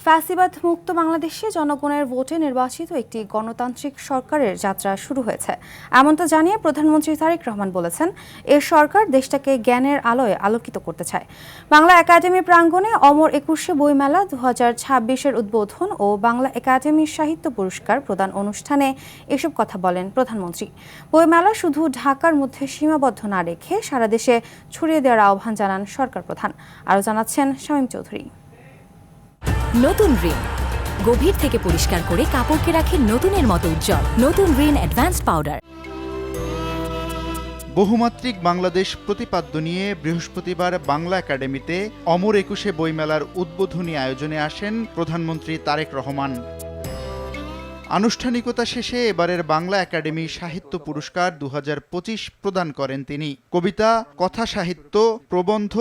ফ্যাসিবাদ মুক্ত বাংলাদেশে জনগণের ভোটে নির্বাচিত একটি গণতান্ত্রিক সরকারের যাত্রা শুরু হয়েছে, এমনটা জানিয়ে প্রধানমন্ত্রী তারেক রহমান বলেছেন, এ সরকার দেশটাকে জ্ঞানের আলোয় আলোকিত করতে চায়। বাংলা একাডেমি প্রাঙ্গণে অমর একুশে বইমেলা 2026-এর উদ্বোধন ও বাংলা একাডেমি সাহিত্য পুরস্কার প্রদান অনুষ্ঠানে এসব কথা বলেন প্রধানমন্ত্রী। বইমেলা শুধু ঢাকার মধ্যে সীমাবদ্ধ না রেখে সারা দেশে ছড়িয়ে দেওয়ার আহ্বান জানান সরকার প্রধান। আরও জানাচ্ছেন শামীম চৌধুরী। নতুন রিন গভীর থেকে পরিষ্কার করে কাপড়কে রাখে নতুনের মতো উজ্জ্বল। নতুন রিন অ্যাডভান্সড পাউডার। বহুমাত্রিক বাংলাদেশ প্রতিপাদ্য নিয়ে বৃহস্পতিবার বাংলা একাডেমিতে অমর একুশে বইমেলার উদ্বোধনী আয়োজনে আসেন প্রধানমন্ত্রী তারেক রহমান। আনুষ্ঠানিকতা শেষে এবারের বাংলা একাডেমি সাহিত্য পুরস্কার 2025 প্রদান করেন তিনি। কবিতা, কথা সাহিত্য, প্রবন্ধ,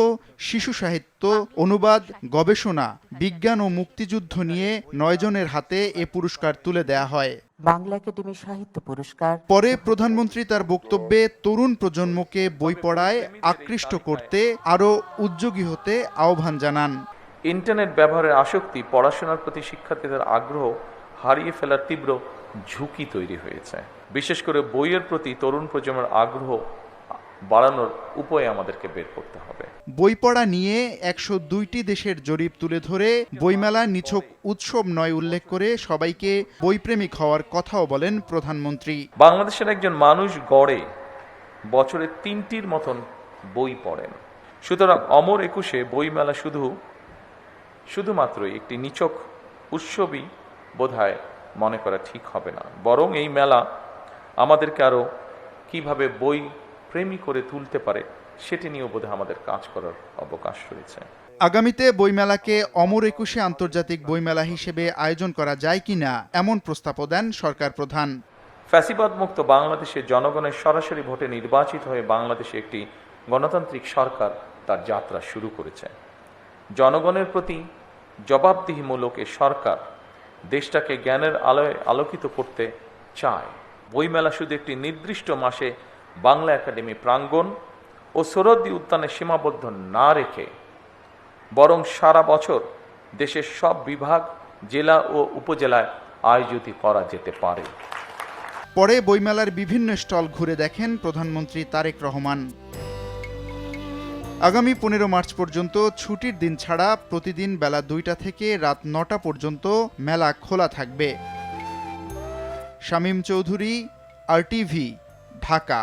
শিশু সাহিত্য, অনুবাদ, গবেষণা, বিজ্ঞান ও মুক্তিযুদ্ধ নিয়ে 9 জনের হাতে এ পুরস্কার তুলে দেয়া হয়। বাংলা একাডেমি সাহিত্য পুরস্কার। পরে প্রধানমন্ত্রী তার বক্তব্যে তরুণ প্রজন্মকে বই পড়ায় আকৃষ্ট করতে আরও উদ্যোগী হতে আহ্বান জানান। ইন্টারনেট ব্যবহারের আসক্তি পড়াশোনার প্রতি শিক্ষার্থীদের আগ্রহ হারিয়ে ফেলার তীব্র ঝুঁকি তৈরি হয়েছে। বিশেষ করে বইয়ের প্রতি তরুণ প্রজন্মের আগ্রহ বাড়ানোর উপায় আমাদেরকে বের করতে হবে। বই পড়া নিয়ে 102টি দেশের জরিপ তুলে ধরে বইমেলা নিছক উৎসব নয় উল্লেখ করে সবাইকে বইপ্রেমিক হওয়ার কথাও বলেন প্রধানমন্ত্রী। বাংলাদেশের একজন মানুষ গড়ে বছরে 3টির মতন বই পড়েন। সুতরাং অমর একুশে বইমেলা শুধুমাত্র একটি নিছক উৎসবই বোধহয় মনে করা ঠিক হবে না, বরং এই মেলা আমাদেরকে আরও কীভাবে বই প্রেমী করে তুলতে পারে সেটি নিয়েও বোধহয় আমাদের কাজ করার অবকাশ রয়েছে। আগামীতে বইমেলাকে অমর একুশে আন্তর্জাতিক বইমেলা হিসেবে আয়োজন করা যায় কিনা এমন প্রস্তাবও দেন সরকার প্রধান। ফ্যাসিবাদ মুক্ত বাংলাদেশে জনগণের সরাসরি ভোটে নির্বাচিত হয়ে বাংলাদেশে একটি গণতান্ত্রিক সরকার তার যাত্রা শুরু করেছে। জনগণের প্রতি জবাবদিহিমূলক এ সরকার দেশটাকে জ্ঞানের আলোয় আলোকিত করতে চায়। বইমেলা শুধু একটি নির্দিষ্ট মাসে বাংলা একাডেমি প্রাঙ্গণ ও সোহরাওয়ার্দী উদ্যানে সীমাবদ্ধ না রেখে বরং সারা বছর দেশের সব বিভাগ, জেলা ও উপজেলায় আয়োজিত করা যেতে পারে। পরে বইমেলার বিভিন্ন স্টল ঘুরে দেখেন প্রধানমন্ত্রী তারেক রহমান। আগামী 15 মার্চ পর্যন্ত ছুটির দিন ছাড়া প্রতিদিন বেলা 2টা থেকে রাত 9টা পর্যন্ত মেলা খোলা থাকবে। শামীম চৌধুরী, RTV, ঢাকা।